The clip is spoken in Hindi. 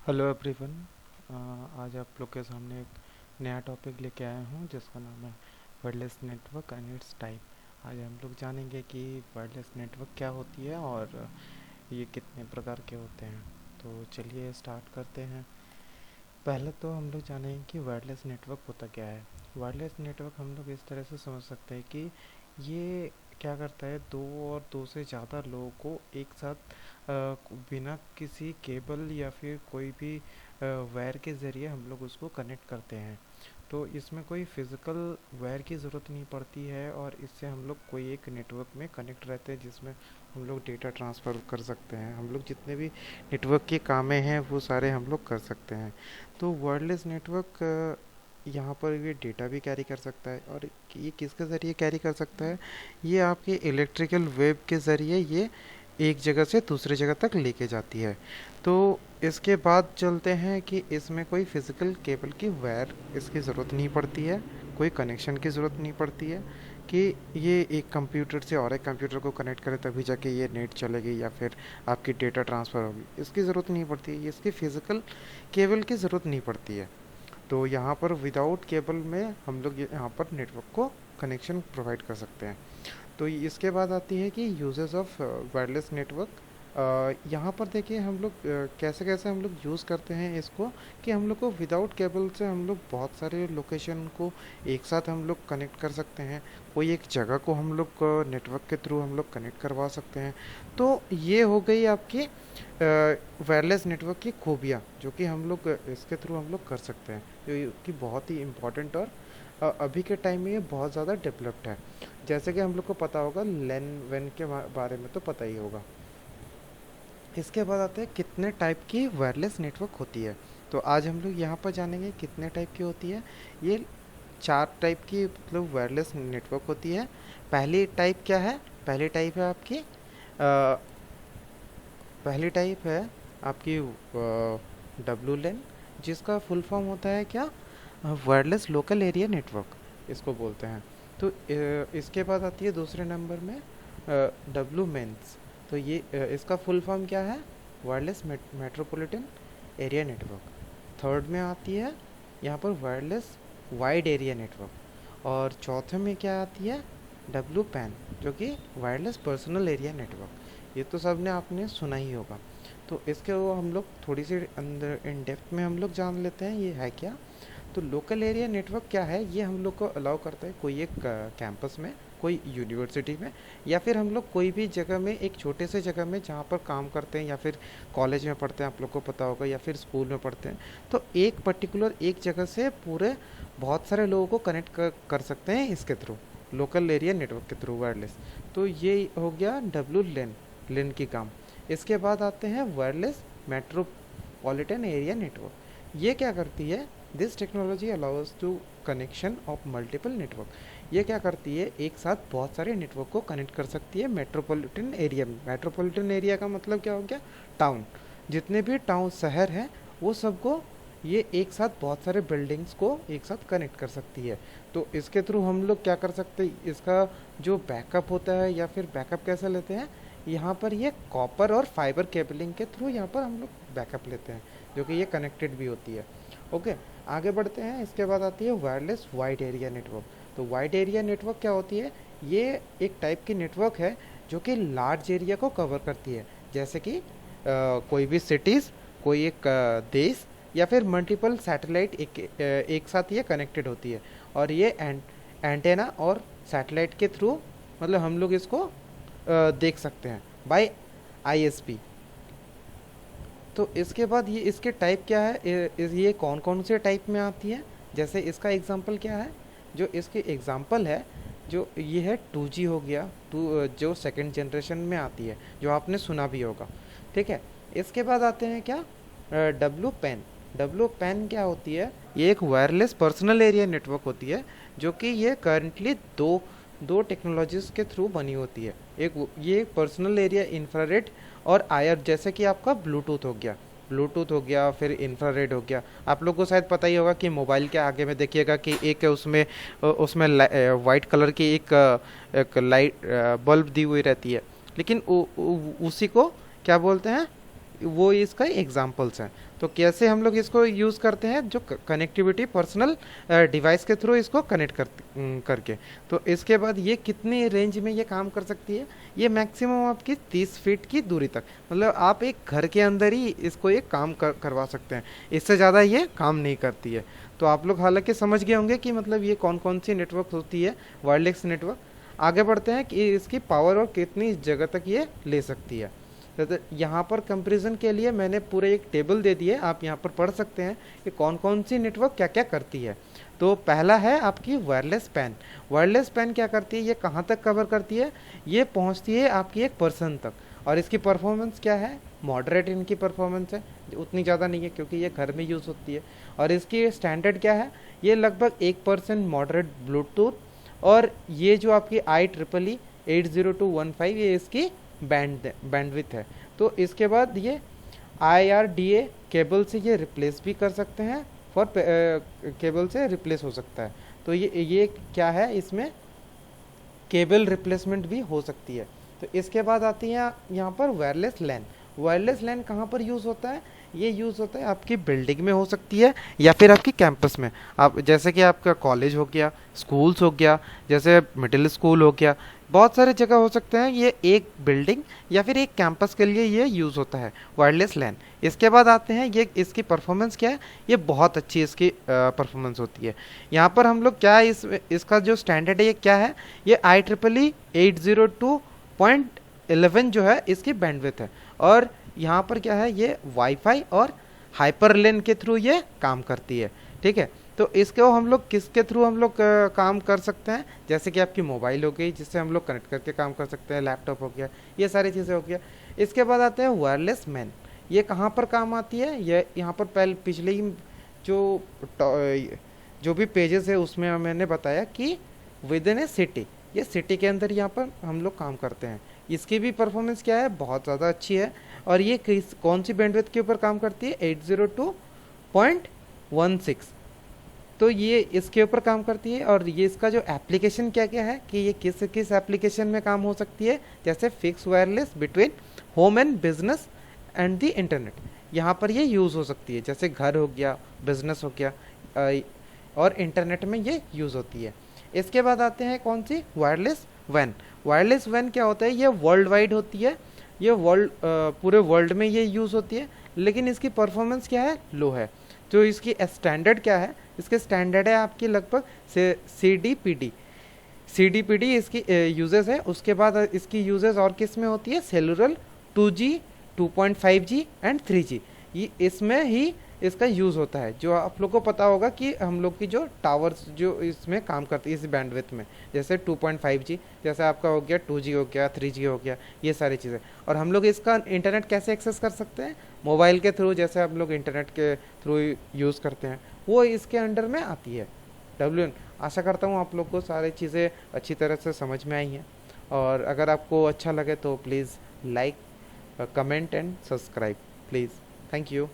Hello everyone. आज आप लोग के सामने एक नया टॉपिक लेके आया हूँ जिसका नाम है wireless network and it's type. आज हम लोग जानेंगे कि वायरलेस नेटवर्क क्या होती है और ये कितने प्रकार के होते हैं। तो चलिए स्टार्ट करते हैं। पहले तो हम लोग जानेंगे कि वायरलेस नेटवर्क होता क्या है। वायरलेस नेटवर्क हम लोग इस तरह से समझ सकते हैं कि ये क्या करता है, दो और दो से ज़्यादा लोगों को एक साथ बिना किसी केबल या फिर कोई भी वायर के ज़रिए हम लोग उसको कनेक्ट करते हैं। तो इसमें कोई फिज़िकल वायर की ज़रूरत नहीं पड़ती है और इससे हम लोग कोई एक नेटवर्क में कनेक्ट रहते हैं जिसमें हम लोग डेटा ट्रांसफ़र कर सकते हैं। हम लोग जितने भी नेटवर्क के कामें हैं वो सारे हम लोग कर सकते हैं। तो वायरलेस नेटवर्क यहाँ पर ये डेटा भी कैरी कर सकता है। और ये किसके ज़रिए कैरी कर सकता है? ये आपके इलेक्ट्रिकल वेव के ज़रिए ये एक जगह से दूसरी जगह तक लेके जाती है। तो इसके बाद चलते हैं कि इसमें कोई फिज़िकल केबल की वायर इसकी ज़रूरत नहीं पड़ती है, कोई कनेक्शन की ज़रूरत नहीं पड़ती है कि ये एक कंप्यूटर से और एक कंप्यूटर को कनेक्ट करे तभी जाके ये नेट चलेगी या फिर आपकी डेटा ट्रांसफ़र होगी। इसकी ज़रूरत नहीं पड़ती है, इसकी फ़िज़िकल केबल की ज़रूरत नहीं पड़ती है। तो यहाँ पर विदाउट केबल में हम लोग यहाँ पर नेटवर्क को कनेक्शन प्रोवाइड कर सकते हैं। तो इसके बाद आती है कि यूजेस ऑफ वायरलेस नेटवर्क। यहाँ पर देखिए हम लोग कैसे कैसे हम लोग यूज़ करते हैं इसको, कि हम लोग को विदाउट केबल से हम लोग बहुत सारे लोकेशन को एक साथ हम लोग कनेक्ट कर सकते हैं। कोई एक जगह को हम लोग नेटवर्क के थ्रू हम लोग कनेक्ट करवा सकते हैं। तो ये हो गई आपकी वायरलेस नेटवर्क की खूबियाँ जो कि हम लोग इसके थ्रू हम लोग कर सकते हैं, जो कि बहुत ही इम्पोर्टेंट और अभी के टाइम में ये बहुत ज़्यादा डेवलप्ड है। जैसे कि हम लोग को पता होगा लैन वैन के बारे में तो पता ही होगा। इसके बाद आते हैं कितने टाइप की वायरलेस नेटवर्क होती है। तो आज हम लोग यहाँ पर जानेंगे कितने टाइप की होती है। ये चार टाइप की मतलब वायरलेस नेटवर्क होती है। पहली टाइप क्या है? पहली टाइप है आपकी पहली टाइप है आपकी डब्लू लेन, जिसका फुल फॉर्म होता है क्या? वायरलेस लोकल एरिया नेटवर्क इसको बोलते हैं। तो इसके बाद आती है दूसरे नंबर में डब्लू मेंस। तो ये इसका फुल फॉर्म क्या है? Wireless metropolitan area network. Third में आती है यहाँ पर वायरलेस वाइड एरिया नेटवर्क। और चौथे में क्या आती है? डब्लू पैन, जो कि वायरलेस पर्सनल एरिया नेटवर्क। ये तो सब ने आपने सुना ही होगा। तो इसके वो हम लोग थोड़ी सी अंदर इन डेप्थ में हम लोग जान लेते हैं ये है क्या। तो लोकल एरिया नेटवर्क क्या है? ये हम लोग को अलाउ करता है कोई एक कैंपस में, कोई यूनिवर्सिटी में, या फिर हम लोग कोई भी जगह में, एक छोटे से जगह में जहाँ पर काम करते हैं या फिर कॉलेज में पढ़ते हैं, आप लोग को पता होगा, या फिर स्कूल में पढ़ते हैं। तो एक पर्टिकुलर एक जगह से पूरे बहुत सारे लोगों को कनेक्ट कर सकते हैं इसके थ्रू, लोकल एरिया नेटवर्क के थ्रू वायरलेस। तो ये हो गया डब्लू लेन, लेन की काम। इसके बाद आते हैं वायरलेस मेट्रोपॉलिटन एरिया नेटवर्क। ये क्या करती है? This technology allows to connection of multiple network. ये क्या करती है? एक साथ बहुत सारे नेटवर्क को कनेक्ट कर सकती है मेट्रोपॉलिटन एरिया में। मेट्रोपॉलिटन एरिया का मतलब क्या हो गया? टाउन। जितने भी टाउन शहर हैं वो सबको ये एक साथ बहुत सारे बिल्डिंग्स को एक साथ कनेक्ट कर सकती है। तो इसके थ्रू हम लोग क्या कर सकते हैं? इसका जो बैकअप होता है, या फिर बैकअप कैसे लेते हैं, यहाँ पर ये कॉपर और फाइबर केबलिंग के थ्रू यहाँ पर हम लोग बैकअप लेते हैं, जो कि ये कनेक्टेड भी होती है। ओके, आगे बढ़ते हैं। इसके बाद आती है वायरलेस वाइड एरिया नेटवर्क। तो वाइड एरिया नेटवर्क क्या होती है? ये एक टाइप की नेटवर्क है जो कि लार्ज एरिया को कवर करती है। जैसे कि कोई भी सिटीज़, कोई एक देश, या फिर मल्टीपल सैटेलाइट एक साथ ये कनेक्टेड होती है। और ये एंटेना और सैटेलाइट के थ्रू मतलब हम लोग इसको देख सकते हैं बाय आईएसपी। तो इसके बाद ये इसके टाइप क्या है? ये कौन कौन से टाइप में आती है? जैसे इसका एग्जांपल क्या है? जो इसके एग्जांपल है, जो ये है 2G हो गया, जो सेकंड जनरेशन में आती है, जो आपने सुना भी होगा। ठीक है। इसके बाद आते हैं क्या? W pen. डब्लू पेन क्या होती है? ये एक वायरलेस पर्सनल एरिया नेटवर्क होती है, जो कि ये करंटली दो दो टेक्नोलॉजीज़ के थ्रू बनी होती है। ये पर्सनल एरिया इंफ्रारेड और आयर, जैसे कि आपका ब्लूटूथ हो गया फिर इंफ्रारेड हो गया। आप लोग को शायद पता ही होगा कि मोबाइल के आगे में देखिएगा कि एक उसमें उसमें वाइट कलर की एक लाइट बल्ब दी हुई रहती है। लेकिन उसी को क्या बोलते हैं? वो इसका एग्जांपल्स हैं। तो कैसे हम लोग इसको यूज़ करते हैं, जो कनेक्टिविटी पर्सनल डिवाइस के थ्रू इसको कनेक्ट करके। तो इसके बाद ये कितनी रेंज में ये काम कर सकती है, ये मैक्सिमम आपकी 30 फीट की दूरी तक, मतलब आप एक घर के अंदर ही इसको ये काम करवा सकते हैं, इससे ज़्यादा ये काम नहीं करती है। तो आप लोग हालांकि समझ गए होंगे कि मतलब ये कौन कौन सी नेटवर्क होती है वायरलेस नेटवर्क। आगे बढ़ते हैं कि इसकी पावर और कितनी जगह तक ये ले सकती है। तो यहाँ पर कंपैरिजन के लिए मैंने पूरे एक टेबल दे दी है, आप यहाँ पर पढ़ सकते हैं कि कौन कौन सी नेटवर्क क्या क्या करती है। तो पहला है आपकी वायरलेस पैन। वायरलेस पैन क्या करती है, ये कहाँ तक कवर करती है, ये पहुँचती है आपकी एक पर्सन तक। और इसकी परफॉर्मेंस क्या है, मॉडरेट इनकी परफॉर्मेंस है, उतनी ज़्यादा नहीं है क्योंकि ये घर में यूज़ होती है। और इसकी स्टैंडर्ड क्या है, ये लगभग 1% मॉडरेट ब्लूटूथ, और ये जो आपकी IEEE 80215 ये इसकी बैंडविथ है। तो इसके बाद ये IRDA केबल से ये रिप्लेस भी कर सकते हैं, फॉर केबल से रिप्लेस हो सकता है। तो ये क्या है, इसमें केबल रिप्लेसमेंट भी हो सकती है। तो इसके बाद आती है यहाँ पर वायरलेस लैन। वायरलेस लैन कहाँ पर यूज़ होता है, ये यूज़ होता है आपकी बिल्डिंग में हो सकती है या फिर आपकी कैंपस में। आप जैसे कि आपका कॉलेज हो गया, स्कूल्स हो गया, जैसे मिडिल स्कूल हो गया, बहुत सारे जगह हो सकते हैं, ये एक बिल्डिंग या फिर एक कैंपस के लिए ये यूज़ होता है वायरलेस लैन। इसके बाद आते हैं ये इसकी परफॉर्मेंस क्या है, ये बहुत अच्छी इसकी परफॉर्मेंस होती है। यहाँ पर हम लोग क्या इसका जो स्टैंडर्ड है ये क्या है, ये IEEE 802.11 जो है इसकी बैंडविड्थ है। और यहाँ पर क्या है, ये वाईफाई और हाइपरलेन के थ्रू ये काम करती है। ठीक है, तो इसको हम लोग किसके थ्रू हम लोग काम कर सकते हैं, जैसे कि आपकी मोबाइल हो गई जिससे हम लोग कनेक्ट करके काम कर सकते हैं, लैपटॉप हो गया, ये सारी चीज़ें हो गया। इसके बाद आते हैं वायरलेस मैन। ये कहाँ पर काम आती है, ये यहाँ पर पिछले ही जो जो भी पेजेस है उसमें मैंने बताया कि विद इन ए सिटी, ये सिटी के अंदर यहाँ पर हम लोग काम करते हैं। इसकी भी परफॉर्मेंस क्या है, बहुत ज़्यादा अच्छी है। और ये कौन सी बैंडविड्थ के ऊपर काम करती है, 802.16। तो ये इसके ऊपर काम करती है। और ये इसका जो एप्लीकेशन क्या क्या है कि ये किस किस एप्लीकेशन में काम हो सकती है, जैसे fix wireless between home and business and the internet, यहाँ पर ये यूज़ हो सकती है, जैसे घर हो गया, बिजनेस हो गया, और इंटरनेट में ये यूज़ होती है। इसके बाद आते हैं कौन सी, वायरलेस वैन। वायरलेस वैन क्या होता है, ये वर्ल्ड वाइड होती है, ये पूरे वर्ल्ड में ये यूज़ होती है, लेकिन इसकी परफॉर्मेंस क्या है, लो है। जो इसकी स्टैंडर्ड क्या है, इसके स्टैंडर्ड है आपकी लगभग CDPD इसकी यूजेस है। उसके बाद इसकी यूजेस और किस में होती है, cellular, 2G, 2.5G and 3G, ये इसमें ही इसका यूज़ होता है। जो आप लोग को पता होगा कि हम लोग की जो टावर्स जो इसमें काम करती है इस बैंडविड्थ में, जैसे 2.5G, जैसे आपका हो गया 2G हो गया, 3G हो गया, ये सारी चीज़ें। और हम लोग इसका इंटरनेट कैसे एक्सेस कर सकते हैं, मोबाइल के थ्रू, जैसे हम लोग इंटरनेट के थ्रू यूज़ करते हैं, वो इसके अंडर में आती है WN। आशा करता हूँ आप लोग को सारी चीज़ें अच्छी तरह से समझ में आई हैं। और अगर आपको अच्छा लगे तो please like, comment and subscribe please. Thank you.